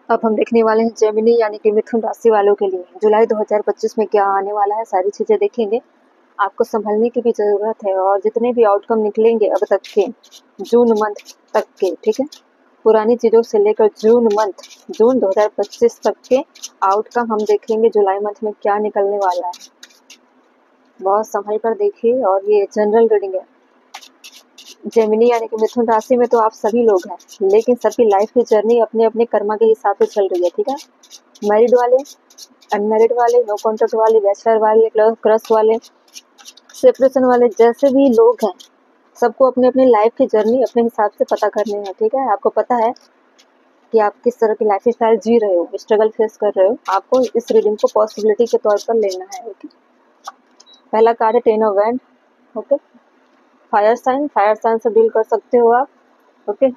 अब हम देखने वाले हैं जेमिनी यानी कि मिथुन राशि वालों के लिए जुलाई 2025 में क्या आने वाला है, सारी चीज़ें देखेंगे। आपको संभलने की भी ज़रूरत है और जितने भी आउटकम निकलेंगे अब तक के जून मंथ तक के, ठीक है, पुरानी चीज़ों से लेकर जून 2025 तक के आउटकम हम देखेंगे जुलाई मंथ में क्या निकलने वाला है। बहुत संभल कर देखिए। और ये जनरल रीडिंग है। जेमिनी यानी कि मिथुन राशि में तो आप सभी लोग हैं, लेकिन सबकी लाइफ की जर्नी अपने अपने कर्मा के हिसाब से चल रही है, ठीक है। मैरिड वाले, अनमैरिड वाले, नो कॉन्ट्रैक्ट वाले, बैचलर वाले, क्रश वाले, सेपरेशन वाले, जैसे भी लोग हैं सबको अपने अपने लाइफ की जर्नी अपने हिसाब से पता करनी है, ठीक है। आपको पता है कि आप किस तरह की लाइफ स्टाइल जी रहे हो, स्ट्रगल फेस कर रहे हो, आपको इस रीडिंग को पॉसिबिलिटी के तौर पर लेना है, ओके। पहला कार्ड है 10 of wand, okay. Fire sign से डील कर सकते हो आप, ओके।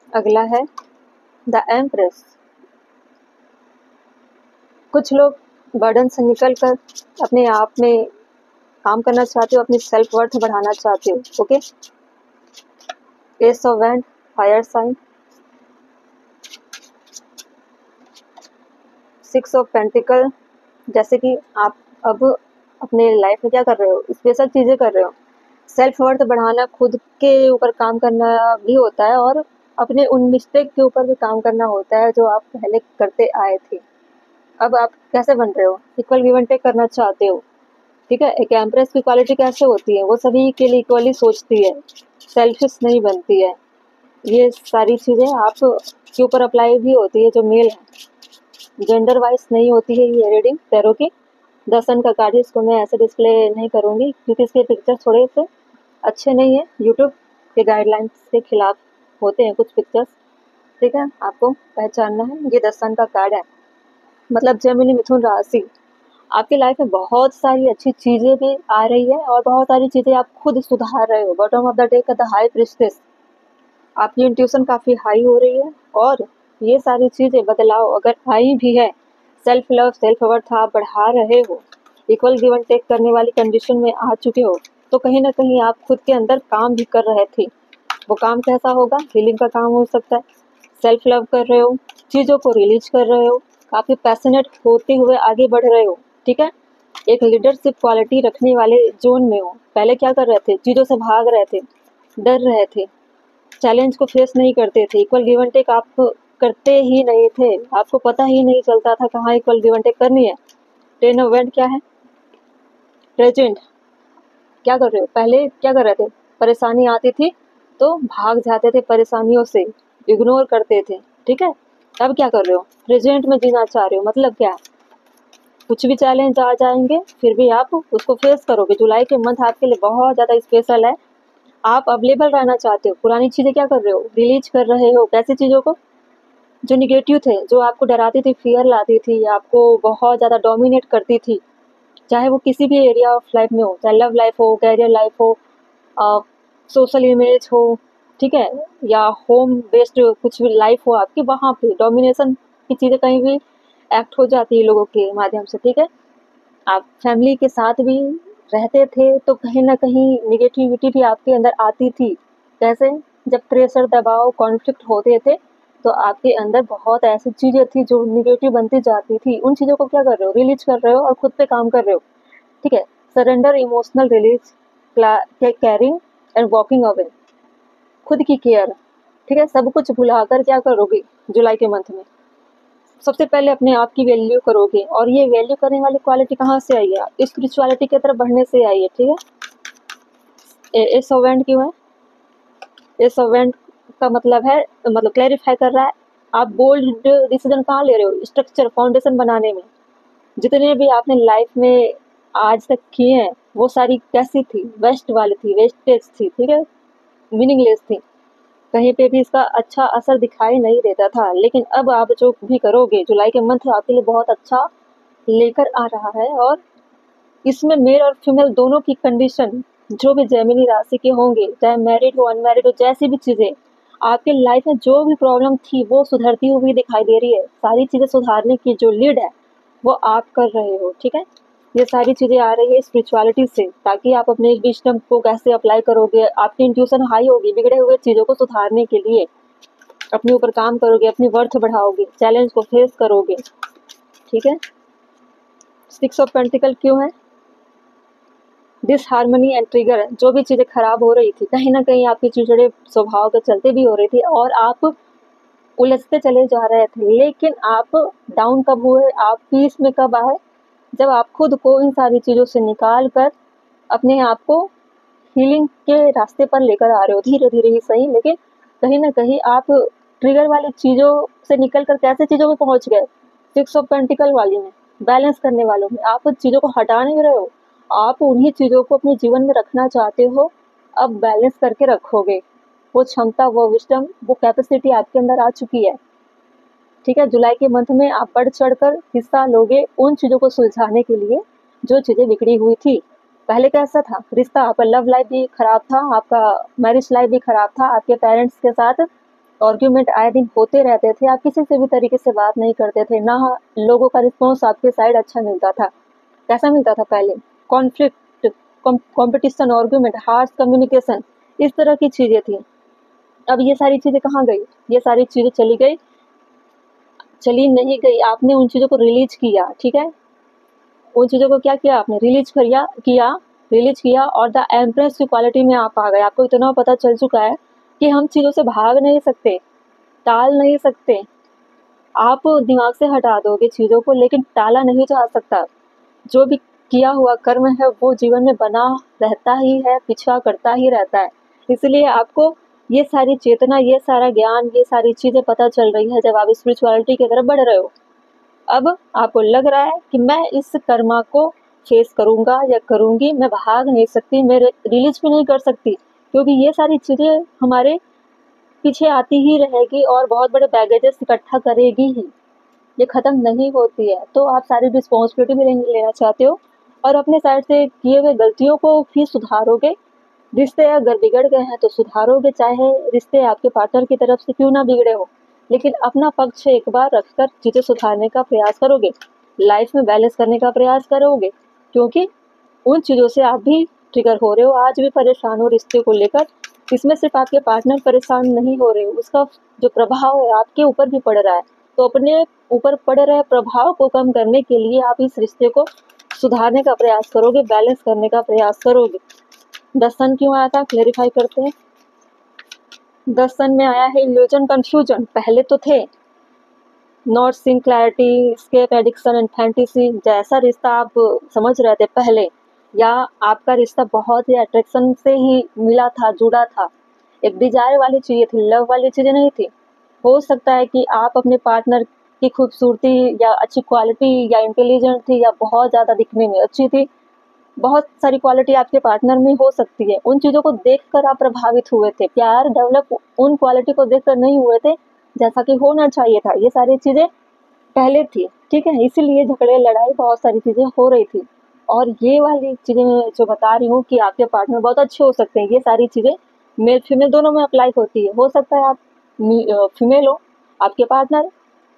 अगला है द एम्प्रेस। कुछ लोग बर्डन से निकल कर अपने आप में काम करना चाहते हो, अपनी सेल्फ वर्थ बढ़ाना चाहते हो, okay. Ace of wand, fire sign. 6 of pentacle, जैसे कि आप अब अपने लाइफ में क्या कर रहे हो, स्पेशल चीज़ें कर रहे हो। सेल्फ वर्थ बढ़ाना, खुद के ऊपर काम करना भी होता है और अपने उन मिस्टेक के ऊपर भी काम करना होता है जो आप पहले करते आए थे। अब आप कैसे बन रहे हो, इक्वल गिव एंड टेक करना चाहते हो, ठीक है। एक एम्प्रेस की क्वालिटी कैसे होती है, वो सभी के लिए इक्वली सोचती है, सेल्फिश नहीं बनती है। ये सारी चीज़ें आप के ऊपर अप्लाई भी होती है जो मेल है, जेंडर वाइज नहीं होती है ये रीडिंग टैरो की। दर्शन का कार्ड, इसको मैं ऐसे डिस्प्ले नहीं करूँगी क्योंकि इसके पिक्चर थोड़े से अच्छे नहीं है, यूट्यूब के गाइडलाइंस के खिलाफ होते हैं कुछ पिक्चर्स, ठीक है। आपको पहचानना है। ये दर्शन का कार्ड है, मतलब जेमिनी मिथुन राशि, आपकी लाइफ में बहुत सारी अच्छी चीज़ें भी आ रही है और बहुत सारी चीज़ें आप खुद सुधार रहे हो। बॉटम ऑफ द डे का द हाई प्रिस्टेस, आपकी इंट्यूशन काफ़ी हाई हो रही है और ये सारी चीज़ें बदलाव अगर आई भी है, सेल्फ लव सेल्फ वर्थ आप बढ़ा रहे हो, इक्वल गिव एंड टेक करने वाली कंडीशन में आ चुके हो, तो कहीं ना कहीं आप खुद के अंदर काम भी कर रहे थे। वो काम कैसा होगा, हीलिंग का काम हो सकता है, सेल्फ लव कर रहे हो, चीज़ों को रिलीज कर रहे हो, काफ़ी पैशनेट होते हुए आगे बढ़ रहे हो, ठीक है। एक लीडरशिप क्वालिटी रखने वाले जोन में हो। पहले क्या कर रहे थे, चीज़ों से भाग रहे थे, डर रहे थे, चैलेंज को फेस नहीं करते थे, इक्वल गिव एंड टेक आप करते ही नहीं थे, आपको पता ही नहीं चलता था कहाँ इक्वल गिव एंड टेक करनी है। 10 ऑफ वैंड क्या है, प्रेजेंट। क्या कर रहे हो, पहले क्या कर रहे थे, परेशानी आती थी तो भाग जाते थे, परेशानियों से इग्नोर करते थे, ठीक है। अब क्या कर रहे हो, प्रेजेंट में जीना चाह रहे हो, मतलब क्या, कुछ भी चैलेंज आ जाएंगे फिर भी आप उसको फेस करोगे। जुलाई के मंथ आपके लिए बहुत ज़्यादा स्पेशल है, आप अवेलेबल रहना चाहते हो। पुरानी चीज़ें क्या कर रहे हो, रिलीज कर रहे हो, कैसी चीज़ों को, जो निगेटिव थे, जो आपको डराती थी, फियर लाती थी, आपको बहुत ज़्यादा डोमिनेट करती थी, चाहे वो किसी भी एरिया ऑफ लाइफ में हो, चाहे लव लाइफ हो, कैरियर लाइफ हो, सोशल इमेज हो, ठीक है, या होम बेस्ड कुछ भी लाइफ हो आपकी, वहाँ पे डोमिनेशन की चीज़ें कहीं भी एक्ट हो जाती है लोगों के माध्यम से, ठीक है। आप फैमिली के साथ भी रहते थे तो कहीं ना कहीं निगेटिविटी भी आपके अंदर आती थी। कैसे, जब प्रेशर दबाव कॉन्फ्लिक्ट होते थे तो आपके अंदर बहुत ऐसी चीज़ें थी जो निगेटिव बनती जाती थी। उन चीज़ों को क्या कर रहे हो, रिलीज कर रहे हो और खुद पे काम कर रहे हो, ठीक है। Surrender, emotional release, carrying and walking away, खुद की केयर, ठीक है। सब कुछ भुलाकर क्या करोगे जुलाई के मंथ में, सबसे पहले अपने आप की वैल्यू करोगे। और ये वैल्यू करने वाली क्वालिटी कहाँ से आई है, स्पिरिचुअलिटी की तरफ बढ़ने से आई है, ठीक है। ए सर्वेंट क्यों है, ए सर्वेंट का मतलब है, मतलब क्लैरिफाई कर रहा है, आप बोल्ड डिसीजन कहाँ ले रहे हो, स्ट्रक्चर फाउंडेशन बनाने में। जितने भी आपने लाइफ में आज तक किए हैं वो सारी कैसी थी, वेस्ट वाली थी, वेस्टेज थी, ठीक है, मीनिंगलेस थी, कहीं पे भी इसका अच्छा असर दिखाई नहीं देता था। लेकिन अब आप जो भी करोगे, जुलाई के मंथ आपके लिए बहुत अच्छा लेकर आ रहा है। और इसमें मेल और फीमेल दोनों की कंडीशन, जो भी जेमिनी राशि के होंगे, चाहे मैरिड हो अनमैरिड हो, जैसी भी चीज़ें आपके लाइफ में जो भी प्रॉब्लम थी वो सुधरती हुई दिखाई दे रही है। सारी चीज़ें सुधारने की जो लीड है वो आप कर रहे हो, ठीक है। ये सारी चीज़ें आ रही है स्पिरिचुअलिटी से, ताकि आप अपने विजडम को कैसे अप्लाई करोगे, आपकी इंट्यूशन हाई होगी बिगड़े हुए चीज़ों को सुधारने के लिए। अपने ऊपर काम करोगे, अपनी वर्थ बढ़ाओगे, चैलेंज को फेस करोगे। ठीक है, 6 ऑफ पेंटिकल क्यों है? डिसहार्मनी एंड ट्रिगर, जो भी चीज़ें खराब हो रही थी, कहीं ना कहीं आपके चिड़चिड़े स्वभाव के चलते भी हो रही थी और आप उलझते चले जा रहे थे, लेकिन आप डाउन कब हुए, आप पीस में कब आए? जब आप खुद को इन सारी चीज़ों से निकाल कर अपने आप को हीलिंग के रास्ते पर लेकर आ रहे हो, धीरे धीरे ही सही, लेकिन कहीं ना कहीं आप ट्रिगर वाली चीज़ों से निकल कर कैसे चीज़ों में पहुंच गए? 6 ऑफ पेंटिकल वाली में, बैलेंस करने वालों में। आप चीज़ों को हटा नहीं रहे हो, आप उन्हीं चीज़ों को अपने जीवन में रखना चाहते हो। अब बैलेंस करके रखोगे, वो क्षमता, वो विजडम, वो कैपेसिटी आपके अंदर आ चुकी है। ठीक है, जुलाई के मंथ में आप बढ़ चढ़कर हिस्सा लोगे उन चीज़ों को सुलझाने के लिए जो चीज़ें बिगड़ी हुई थी। पहले कैसा था रिश्ता? आपका लव लाइफ भी खराब था, आपका मैरिज लाइफ भी खराब था, आपके पेरेंट्स के साथ आर्ग्यूमेंट आए दिन होते रहते थे, आप किसी से भी तरीके से बात नहीं करते थे, ना लोगों का रिस्पॉन्स आपके साइड अच्छा मिलता था। कैसा मिलता था पहले? Conflict, competition, argument, harsh communication, इस तरह की चीज़ें थी। अब ये सारी चीज़ें कहाँ गई? ये सारी चीज़ें चली नहीं गई, आपने उन चीज़ों को रिलीज किया। ठीक है, उन चीज़ों को क्या किया आपने? रिलीज किया और द एम्प्रेस की क्वालिटी में आप आ गए। आपको इतना पता चल चुका है कि हम चीज़ों से भाग नहीं सकते, टाल नहीं सकते। आप दिमाग से हटा दोगे चीज़ों को, लेकिन टाला नहीं जा सकता। जो भी किया हुआ कर्म है वो जीवन में बना रहता ही है, पीछा करता ही रहता है। इसलिए आपको ये सारी चेतना, ये सारा ज्ञान, ये सारी चीज़ें पता चल रही है जब आप स्पिरिचुअलिटी की तरफ बढ़ रहे हो। अब आपको लग रहा है कि मैं इस कर्मा को फेस करूँगा या करूँगी, मैं भाग नहीं सकती, मैं रिलीज भी नहीं कर सकती, क्योंकि ये सारी चीज़ें हमारे पीछे आती ही रहेगी और बहुत बड़े बैगेजेस इकट्ठा करेगी ही, ये ख़त्म नहीं होती है। तो आप सारी रिस्पॉन्सिबिलिटी भी लेना चाहते हो और अपने साइड से किए हुए गलतियों को भी सुधारोगे। रिश्ते अगर बिगड़ गए हैं तो सुधारोगे, चाहे रिश्ते आपके पार्टनर की तरफ से क्यों ना बिगड़े हो, लेकिन अपना पक्ष एक बार रखकर चीज़ें सुधारने का प्रयास करोगे, लाइफ में बैलेंस करने का प्रयास करोगे, क्योंकि उन चीज़ों से आप भी ट्रिगर हो रहे हो, आज भी परेशान हो रिश्ते को लेकर। इसमें सिर्फ आपके पार्टनर परेशान नहीं हो रहे हो, उसका जो प्रभाव है आपके ऊपर भी पड़ रहा है। तो अपने ऊपर पड़ रहे प्रभाव को कम करने के लिए आप इस रिश्ते को सुधारने का प्रयास करोगे, बैलेंस करने का प्रयास करोगे। 10 सन क्यों आया था, क्लेरिफाई करते हैं। 10 सन में आया है इल्यूजन, कंफ्यूजन। पहले तो थे not seeing clarity, escape, addiction and fantasy. जैसा रिश्ता आप समझ रहे थे पहले, या आपका रिश्ता बहुत ही अट्रैक्शन से ही मिला था, जुड़ा था, एक डिजायर वाली चीज़ें थी, लव वाली चीज़ें नहीं थी। हो सकता है कि आप अपने पार्टनर की खूबसूरती या अच्छी क्वालिटी या इंटेलिजेंट थी या बहुत ज़्यादा दिखने में अच्छी थी, बहुत सारी क्वालिटी आपके पार्टनर में हो सकती है, उन चीज़ों को देखकर आप प्रभावित हुए थे। प्यार डेवलप उन क्वालिटी को देखकर नहीं हुए थे जैसा कि होना चाहिए था। ये सारी चीज़ें पहले थी, ठीक है, इसीलिए झगड़े, लड़ाई, बहुत सारी चीज़ें हो रही थी। और ये वाली चीज़ें जो बता रही हूँ कि आपके पार्टनर बहुत अच्छे हो सकते हैं, ये सारी चीज़ें मेल फीमेल दोनों में अप्लाई होती है। हो सकता है आप फीमेल हो, आपके पार्टनर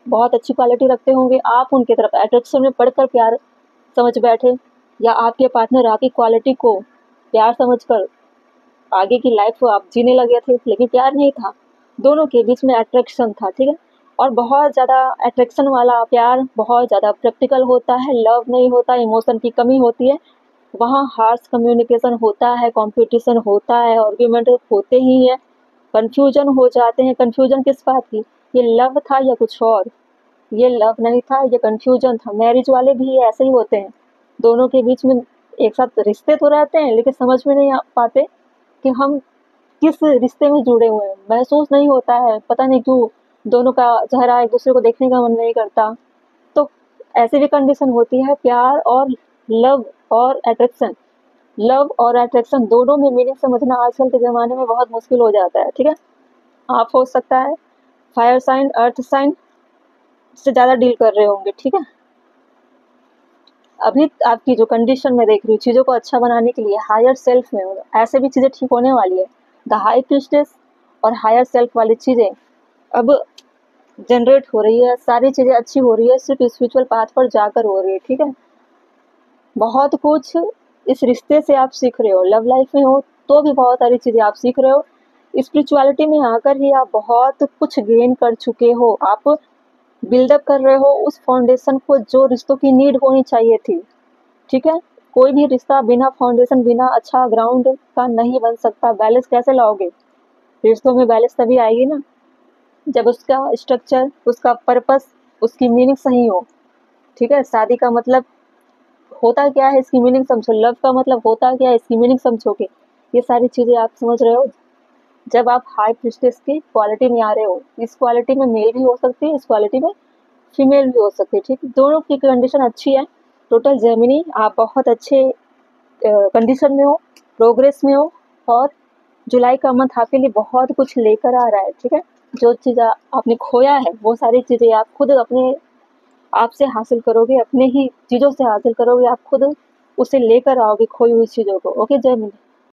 बहुत अच्छी क्वालिटी रखते होंगे, आप उनकी तरफ अट्रैक्शन में पढ़कर प्यार समझ बैठे, या आपके पार्टनर आपकी क्वालिटी को प्यार समझकर आगे की लाइफ आप जीने लगे थे, लेकिन प्यार नहीं था, दोनों के बीच में अट्रैक्शन था। ठीक है, और बहुत ज़्यादा अट्रैक्शन वाला प्यार बहुत ज़्यादा प्रैक्टिकल होता है, लव नहीं होता, इमोशन की कमी होती है, वहाँ हार्श कम्युनिकेशन होता है, कंपटीशन होता है, आर्ग्यूमेंट होते ही हैं, कन्फ्यूजन हो जाते हैं। कन्फ्यूजन किस बात की? ये लव था या कुछ और? ये लव नहीं था, ये कन्फ्यूजन था। मैरिज वाले भी ऐसे ही होते हैं, दोनों के बीच में एक साथ रिश्ते तो रहते हैं, लेकिन समझ में नहीं आ पाते कि हम किस रिश्ते में जुड़े हुए हैं, महसूस नहीं होता है, पता नहीं क्यों दोनों का चेहरा एक दूसरे को देखने का मन नहीं करता। तो ऐसी भी कंडीशन होती है। प्यार और लव और अट्रैक्शन, लव और अट्रैक्शन दोनों में मीनिंग समझना आजकल के ज़माने में बहुत मुश्किल हो जाता है। ठीक है, आप हो सकता है फायर साइन, अर्थ साइन से ज़्यादा डील कर रहे होंगे। ठीक है, अभी आपकी जो कंडीशन में देख रही हूँ, चीज़ों को अच्छा बनाने के लिए हायर सेल्फ में ऐसे भी चीज़ें ठीक होने वाली है। द हाई प्रीस्टेस और हायर सेल्फ वाली चीज़ें अब जनरेट हो रही है, सारी चीज़ें अच्छी हो रही है, सिर्फ स्पिरिचुअल पाथ पर जाकर हो रही है। ठीक है, बहुत कुछ इस रिश्ते से आप सीख रहे हो, लव लाइफ में हो तो भी बहुत सारी चीज़ें आप सीख रहे हो, स्पिरिचुअलिटी में आकर ही आप बहुत कुछ गेन कर चुके हो, आप बिल्डअप कर रहे हो उस फाउंडेशन को जो रिश्तों की नीड होनी चाहिए थी। ठीक है, कोई भी रिश्ता बिना फाउंडेशन, बिना अच्छा ग्राउंड का नहीं बन सकता। बैलेंस कैसे लाओगे? रिश्तों में बैलेंस तभी आएगी ना जब उसका स्ट्रक्चर, उसका पर्पस, उसकी मीनिंग सही हो। ठीक है, शादी का मतलब होता क्या है इसकी मीनिंग समझो, लव का मतलब होता क्या है इसकी मीनिंग समझोगे। ये सारी चीजें आप समझ रहे हो। जब आप हाई प्रिस्टेस की क्वालिटी में आ रहे हो, इस क्वालिटी में मेल भी हो सकती है, इस क्वालिटी में फीमेल भी हो सकती है। ठीक, दोनों की कंडीशन अच्छी है। टोटल जेमिनी आप बहुत अच्छे कंडीशन में हो, प्रोग्रेस में हो, और जुलाई का मंथ आपके लिए बहुत कुछ लेकर आ रहा है। ठीक है, जो चीज़ आपने खोया है वो सारी चीज़ें आप खुद अपने आप से हासिल करोगे, अपने ही चीज़ों से हासिल करोगे, आप खुद उसे लेकर आओगे खोई हुई चीज़ों को। ओके, जय मिनी।